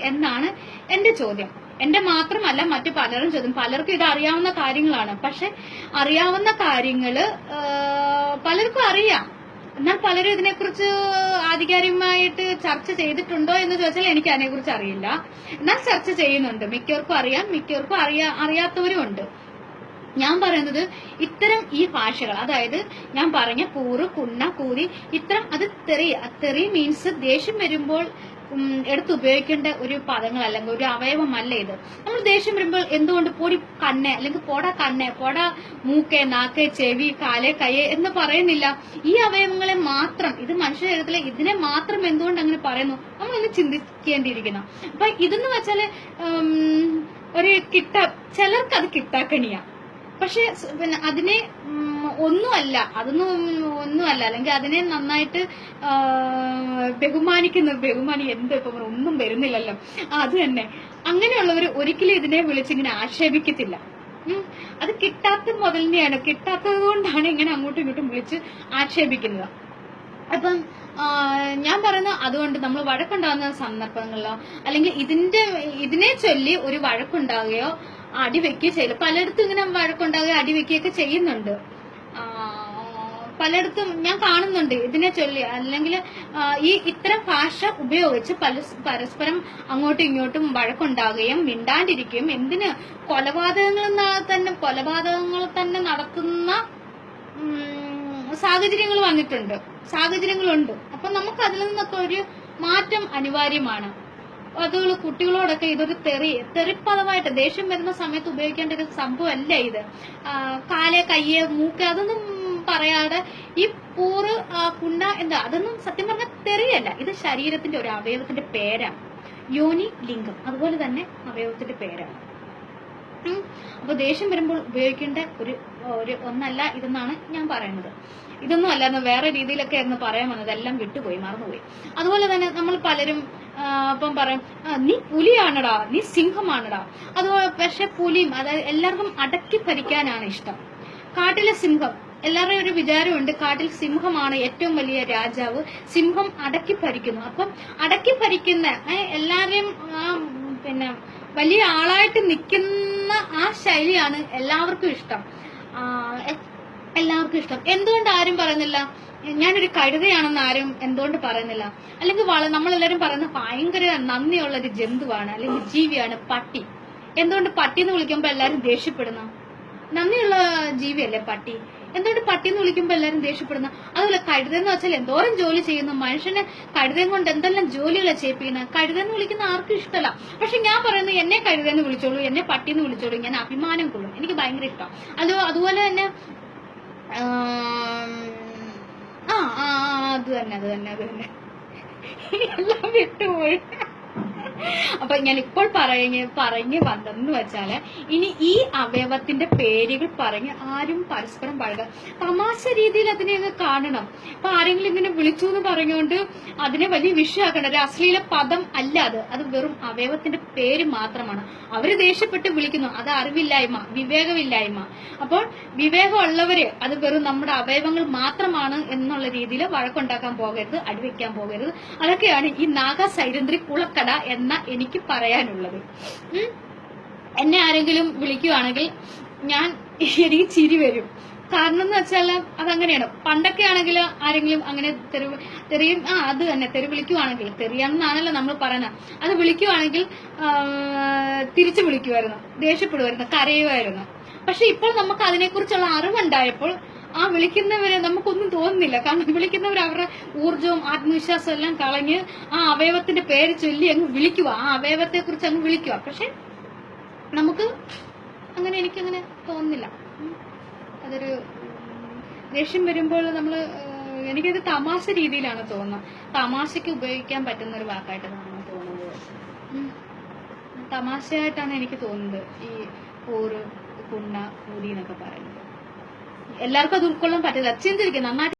എന്നാണ് എന്റെ ചോദ്യം. എന്റെ മാത്രമല്ല മറ്റു പലരും ചോദ്യം. പലർക്കും ഇത് അറിയാവുന്ന കാര്യങ്ങളാണ്. പക്ഷെ അറിയാവുന്ന കാര്യങ്ങള് പലർക്കും അറിയാം. എന്നാൽ പലരും ഇതിനെക്കുറിച്ച് ആധികാരികമായിട്ട് ചർച്ച ചെയ്തിട്ടുണ്ടോ എന്ന് ചോദിച്ചാൽ എനിക്ക് അതിനെക്കുറിച്ച് അറിയില്ല. എന്നാൽ ചർച്ച ചെയ്യുന്നുണ്ട്. മിക്കവർക്കും അറിയാം, മിക്കവർക്കും അറിയാത്തവരും ഉണ്ട്. ഞാൻ പറയുന്നത് ഇത്തരം ഈ ഭാഷകൾ, അതായത് ഞാൻ പറഞ്ഞ കൂറ്, കുണ്ണ, കൂതി, ഇത്തരം അത് തെറി മീൻസ് ദേഷ്യം വരുമ്പോൾ എടുത്തുപയോഗിക്കേണ്ട ഒരു പദങ്ങൾ അല്ലെങ്കിൽ ഒരു അവയവമല്ല ഇത്. നമ്മൾ ദേഷ്യം വരുമ്പോൾ എന്തുകൊണ്ട് പൊടി കണ്ണെ അല്ലെങ്കിൽ പോട കണ്ണെ, പോട മൂക്കെ, നാക്കെ, ചെവി, കാലെ, കയ്യെ എന്ന് പറയുന്നില്ല? ഈ അവയവങ്ങളെ മാത്രം, ഇത് മനുഷ്യ ശരീരത്തിലെ ഇതിനെ മാത്രം എന്തുകൊണ്ട് അങ്ങനെ പറയുന്നു? നമ്മളൊന്ന് ചിന്തിക്കേണ്ടിയിരിക്കുന്നു. അപ്പൊ ഇതെന്ന് വെച്ചാല് ഒരു ചിലർക്ക് അത് കിട്ടാക്കണിയാ. പക്ഷെ പിന്നെ അതിനെ അതൊന്നും ഒന്നുമല്ല, അല്ലെങ്കിൽ അതിനെ നന്നായിട്ട് ബഹുമാനി എന്ത് ഇപ്പൊ ഒന്നും വരുന്നില്ലല്ലോ, അത് തന്നെ. അങ്ങനെയുള്ളവർ ഒരിക്കലും ഇതിനെ വിളിച്ചിങ്ങനെ ആക്ഷേപിക്കത്തില്ല. അത് കിട്ടാത്ത മുതലിനെയാണ്, കിട്ടാത്തത് കൊണ്ടാണ് ഇങ്ങനെ അങ്ങോട്ടും ഇങ്ങോട്ടും വിളിച്ച് ആക്ഷേപിക്കുന്നത്. അപ്പം ഞാൻ പറയുന്ന അതുകൊണ്ട് നമ്മൾ വഴക്കുണ്ടാകുന്ന സന്ദർഭങ്ങളിലോ അല്ലെങ്കിൽ ഇതിനെ ചൊല്ലി ഒരു വഴക്കുണ്ടാകുകയോ അടിവെക്കുകയോ ചെയ്യില്ല. പലയിടത്തും ഇങ്ങനെ വഴക്കുണ്ടാകുകയോ അടിവെക്കുകയൊക്കെ ചെയ്യുന്നുണ്ട്. പലയിടത്തും ഞാൻ കാണുന്നുണ്ട് ഇതിനെ ചൊല്ലി അല്ലെങ്കിൽ ഇത്തരം ഭാഷ ഉപയോഗിച്ച് പരസ്പരം അങ്ങോട്ടും ഇങ്ങോട്ടും വഴക്കുണ്ടാകുകയും മിണ്ടാണ്ടിരിക്കുകയും എന്തിന് കൊലപാതകങ്ങൾ തന്നെ നടത്തുന്ന സാഹചര്യങ്ങളുണ്ട്. അപ്പൊ നമുക്ക് അതിൽ നിന്നൊക്കെ ഒരു മാറ്റം അനിവാര്യമാണ്. അതുകൾ കുട്ടികളോടൊക്കെ ഇതൊരു തെറിപ്പദമായിട്ട് ദേഷ്യം വരുന്ന സമയത്ത് ഉപയോഗിക്കേണ്ട ഒരു സംഭവമല്ല ഇത്. കാലെ, കയ്യെ, മൂക്ക് അതൊന്നും പറയാതെ ഈ പൂറ്, കുണ്ണ എന്താ അതൊന്നും സത്യം പറഞ്ഞാൽ തെറിയല്ല. ഇത് ശരീരത്തിന്റെ ഒരു അവയവത്തിന്റെ പേരാണ്. യോനി, ലിംഗം അതുപോലെ തന്നെ അവയവത്തിന്റെ പേരാണ്. അപ്പൊ ദേഷ്യം വരുമ്പോൾ ഉപയോഗിക്കേണ്ട ഒരു ഒന്നല്ല ഇതെന്നാണ് ഞാൻ പറയുന്നത്. ഇതൊന്നും അല്ലായിരുന്നു, വേറെ രീതിയിലൊക്കെ ആയിരുന്നു പറയാൻ വന്നത്, എല്ലാം വിട്ടുപോയി, മറന്നുപോയി. അതുപോലെ തന്നെ നമ്മൾ പലരും ഇപ്പം പറയും നീ പുലിയാണടാ, നീ സിംഹമാണടാ. അതുപോലെ പക്ഷെ പുലിയും അതായത് എല്ലാവർക്കും അടക്കി ഭരിക്കാനാണ് ഇഷ്ടം. കാട്ടിലെ സിംഹം, എല്ലാവരുടെയും ഒരു വിചാരമുണ്ട് കാട്ടിൽ സിംഹമാണ് ഏറ്റവും വലിയ രാജാവ്, സിംഹം അടക്കി ഭരിക്കുന്നു. അപ്പം അടക്കി ഭരിക്കുന്ന എല്ലാവരെയും പിന്നെ വലിയ ആളായിട്ട് നിൽക്കുന്ന ആ ശൈലിയാണ് എല്ലാവർക്കും ഇഷ്ടം. എന്തുകൊണ്ട് ആരും പറയുന്നില്ല ഞാനൊരു കഴുതയാണെന്ന്? ആരും എന്തുകൊണ്ട് പറയുന്നില്ല? അല്ലെങ്കിൽ നമ്മളെല്ലാരും പറയുന്നത് ഭയങ്കര നന്ദിയുള്ള ഒരു ജന്തുവാണ് അല്ലെങ്കിൽ ജീവിയാണ് പട്ടി. എന്തുകൊണ്ട് പട്ടി എന്ന് വിളിക്കുമ്പോ എല്ലാരും ദേഷ്യപ്പെടുന്നു? നന്ദിയുള്ള ജീവിയല്ലേ പട്ടി. എന്തുകൊണ്ട് പട്ടി എന്ന് വിളിക്കുമ്പോ എല്ലാരും ദേഷ്യപ്പെടുന്നു? അതുപോലെ കഴുതെന്ന് വെച്ചാൽ എന്തോരം ജോലി ചെയ്യുന്നു. മനുഷ്യനെ കഴുതയും കൊണ്ട് എന്തെല്ലാം ജോലികളെ ചെയ്യിപ്പിക്കുന്നത്. കഴുതെന്ന് വിളിക്കുന്ന ആർക്കും ഇഷ്ടമല്ല. പക്ഷെ ഞാൻ പറയുന്നത് എന്നെ കഴുതെന്ന് വിളിച്ചോളൂ, എന്നെ പട്ടി എന്ന് വിളിച്ചോളൂ, ഞാൻ അഭിമാനം കൊള്ളും, എനിക്ക് ഭയങ്കര ഇഷ്ടം. അതുപോലെ തന്നെ അത് തന്നെ എല്ലാം വിട്ടുപോയി. അപ്പൊ ഞാൻ ഇപ്പോൾ പറഞ്ഞു വന്നെന്ന് വെച്ചാല് ഇനി ഈ അവയവത്തിന്റെ പേരുകൾ പറഞ്ഞ് ആരും പരസ്പരം പഴക തമാശ രീതിയിൽ അതിനെ കാണണം. അപ്പൊ ആരെങ്കിലും ഇങ്ങനെ വിളിച്ചു എന്ന് പറഞ്ഞുകൊണ്ട് അതിനെ വലിയ വിഷയമാക്കണം. ഒരു അശ്ലീല പദം അല്ല അത് വെറും അവയവത്തിന്റെ പേര് മാത്രമാണ്. അവര് ദേഷ്യപ്പെട്ട് വിളിക്കുന്നു, അത് അറിവില്ലായ്മ, വിവേകമില്ലായ്മ. അപ്പോൾ വിവേകമുള്ളവര് അത് വെറും നമ്മുടെ അവയവങ്ങൾ മാത്രമാണ് എന്നുള്ള രീതിയിൽ വഴക്കുണ്ടാക്കാൻ പോകരുത്, അടിവെക്കാൻ പോകരുത്. അതൊക്കെയാണ് ഈ നാഗ സൈരന്ദ്രി കുളക്കട എന്ന എനിക്ക് പറയാനുള്ളത്. എന്നെ ആരെങ്കിലും വിളിക്കുവാണെങ്കിൽ എനിക്ക് ചിരി വരും. കാരണം എന്ന് വെച്ചാൽ അതങ്ങനെയാണ്. പണ്ടൊക്കെ ആണെങ്കിൽ ആരെങ്കിലും അങ്ങനെ തെറിയും അത് തന്നെ തെറി വിളിക്കുവാണെങ്കിൽ, തെറിയാണെന്നാണല്ലോ നമ്മൾ പറയുന്നത്, അത് വിളിക്കുവാണെങ്കിൽ തിരിച്ചു വിളിക്കുമായിരുന്നു, ദേഷ്യപ്പെടുമായിരുന്നു, കരയുമായിരുന്നു. പക്ഷെ ഇപ്പോൾ നമുക്ക് അതിനെക്കുറിച്ചുള്ള അറിവുണ്ടായപ്പോൾ ആ വിളിക്കുന്നവരെ നമുക്കൊന്നും തോന്നുന്നില്ല. കാരണം വിളിക്കുന്നവർ അവരുടെ ഊർജവും ആത്മവിശ്വാസവും എല്ലാം കളഞ്ഞ് ആ അവയവത്തിന്റെ പേര് ചൊല്ലി അങ്ങ് വിളിക്കുക, ആ അവയവത്തെ കുറിച്ച് അങ്ങ് വിളിക്കുക. പക്ഷെ നമുക്ക് അങ്ങനെ എനിക്കങ്ങനെ തോന്നുന്നില്ല. അതൊരു ദേഷ്യം വരുമ്പോൾ എനിക്കത് തമാശ രീതിയിലാണ് തോന്നുന്നത്. തമാശക്ക് ഉപയോഗിക്കാൻ പറ്റുന്ന ഒരു വാക്കായിട്ടാണ് തോന്നുന്നത്. തമാശയായിട്ടാണ് എനിക്ക് തോന്നുന്നത് ഈ പോറ്, കുണ്ണ, കൂടി എന്നൊക്കെ പറയുന്നത്. എല്ലാവർക്കും അത് ഉൾക്കൊള്ളാൻ പറ്റില്ല. ചിന്തിരിക്കും നന്നായിട്ട്.